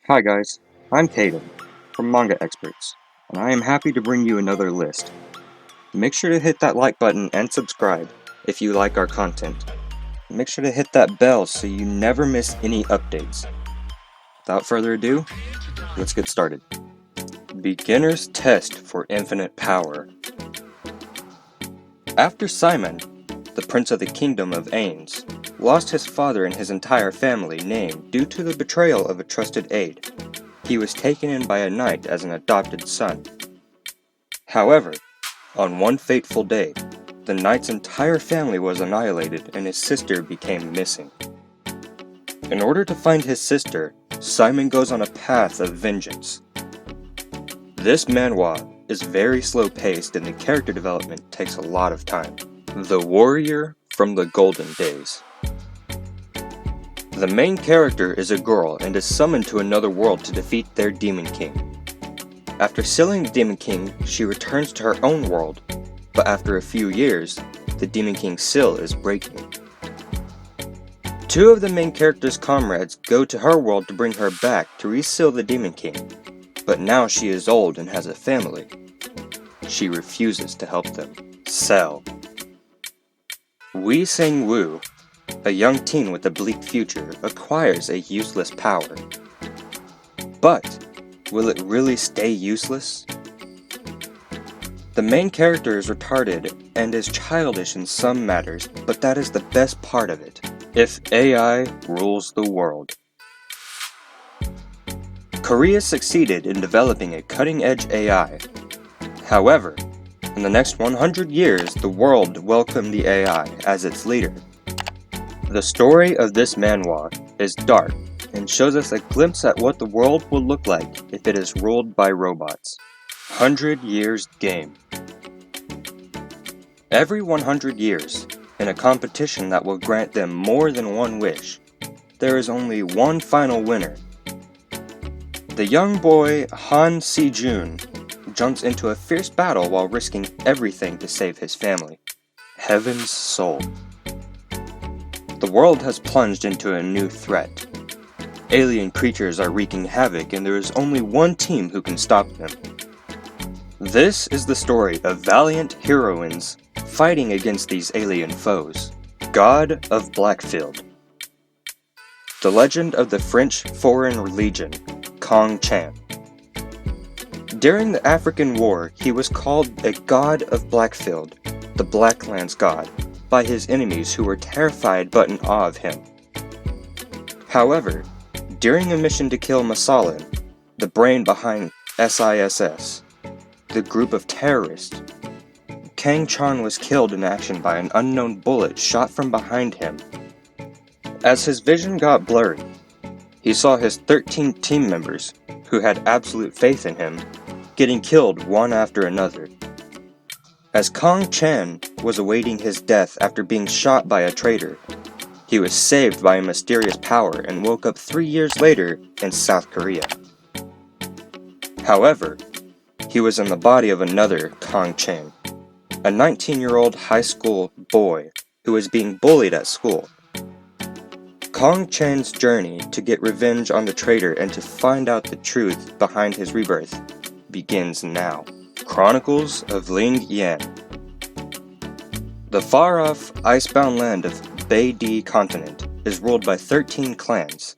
Hi guys, I'm Caden from Manga Experts, and I am happy to bring you another list. Make sure to hit that like button and subscribe if you like our content. Make sure to hit that bell so you never miss any updates. Without further ado, let's get started. Beginner's Test for Infinite Power. After Simon, the Prince of the Kingdom of Ains, lost his father and his entire family name due to the betrayal of a trusted aide, he was taken in by a knight as an adopted son. However, on one fateful day, the knight's entire family was annihilated and his sister became missing. In order to find his sister, Simon goes on a path of vengeance. This manhwa is very slow-paced and the character development takes a lot of time. The Warrior from the Golden Days. The main character is a girl and is summoned to another world to defeat their Demon King. After killing the Demon King, she returns to her own world, but after a few years, the Demon King's seal is breaking. Two of the main character's comrades go to her world to bring her back to reseal the Demon King, but now she is old and has a family. She refuses to help them. Cell. Wee Sang-woo, a young teen with a bleak future, acquires a useless power. But will it really stay useless? The main character is retarded and is childish in some matters, but that is the best part of it. If AI rules the world. Korea succeeded in developing a cutting-edge AI. However, in the next 100 years, the world welcomed the AI as its leader. The story of this manhwa is dark and shows us a glimpse at what the world will look like if it is ruled by robots. 100 Years Game. Every 100 years, in a competition that will grant them more than one wish, there is only one final winner. The young boy Han Si-jun jumps into a fierce battle while risking everything to save his family. Heaven's Soul. The world has plunged into a new threat. Alien creatures are wreaking havoc and there is only one team who can stop them. This is the story of valiant heroines fighting against these alien foes. God of Blackfield. The Legend of the French Foreign Legion, Kong Chan. During the African War, he was called a God of Blackfield, the Blacklands god, by his enemies who were terrified but in awe of him. However, during a mission to kill Masalan, the brain behind SISS, the group of terrorists, Kang Chan was killed in action by an unknown bullet shot from behind him. As his vision got blurry, he saw his 13 team members, who had absolute faith in him, getting killed one after another. As Kong Chan was awaiting his death after being shot by a traitor, he was saved by a mysterious power and woke up 3 years later in South Korea. However, he was in the body of another Kong Chan, a 19-year-old high school boy who was being bullied at school. Kong Chan's journey to get revenge on the traitor and to find out the truth behind his rebirth begins now. Chronicles of Ling Yan. The far-off, icebound land of Bay D continent is ruled by 13 clans.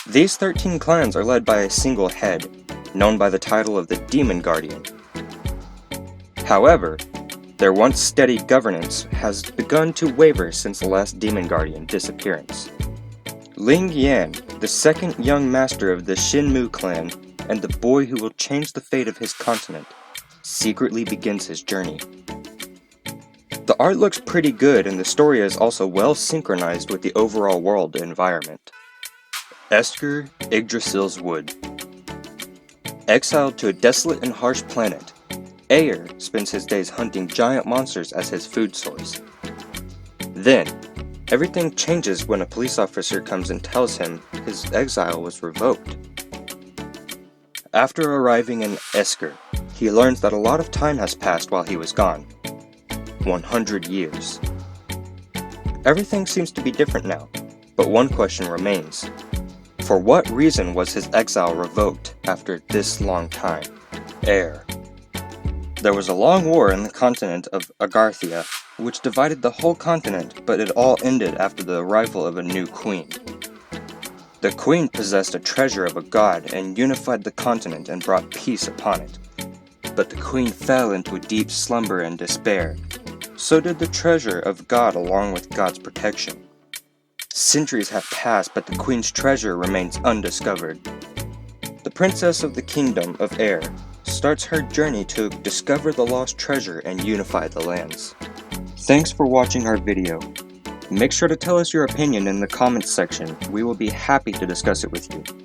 These 13 clans are led by a single head, known by the title of the Demon Guardian. However, their once steady governance has begun to waver since the last Demon Guardian disappearance. Ling Yan, the second young master of the Shinmu clan, and the boy who will change the fate of his continent, secretly begins his journey. The art looks pretty good and the story is also well synchronized with the overall world environment. Esker Yggdrasil's Wood. Exiled to a desolate and harsh planet, Ayer spends his days hunting giant monsters as his food source. Then, everything changes when a police officer comes and tells him his exile was revoked. After arriving in Esker, he learns that a lot of time has passed while he was gone. 100 years. Everything seems to be different now, but one question remains. For what reason was his exile revoked after this long time? Heir. There was a long war in the continent of Agarthia, which divided the whole continent, but it all ended after the arrival of a new queen. The queen possessed a treasure of a god and unified the continent and brought peace upon it. But the queen fell into a deep slumber and despair. So did the treasure of God along with God's protection. Centuries have passed, but the queen's treasure remains undiscovered. The princess of the kingdom of Air starts her journey to discover the lost treasure and unify the lands. Thanks for watching our video. Make sure to tell us your opinion in the comments section. We will be happy to discuss it with you.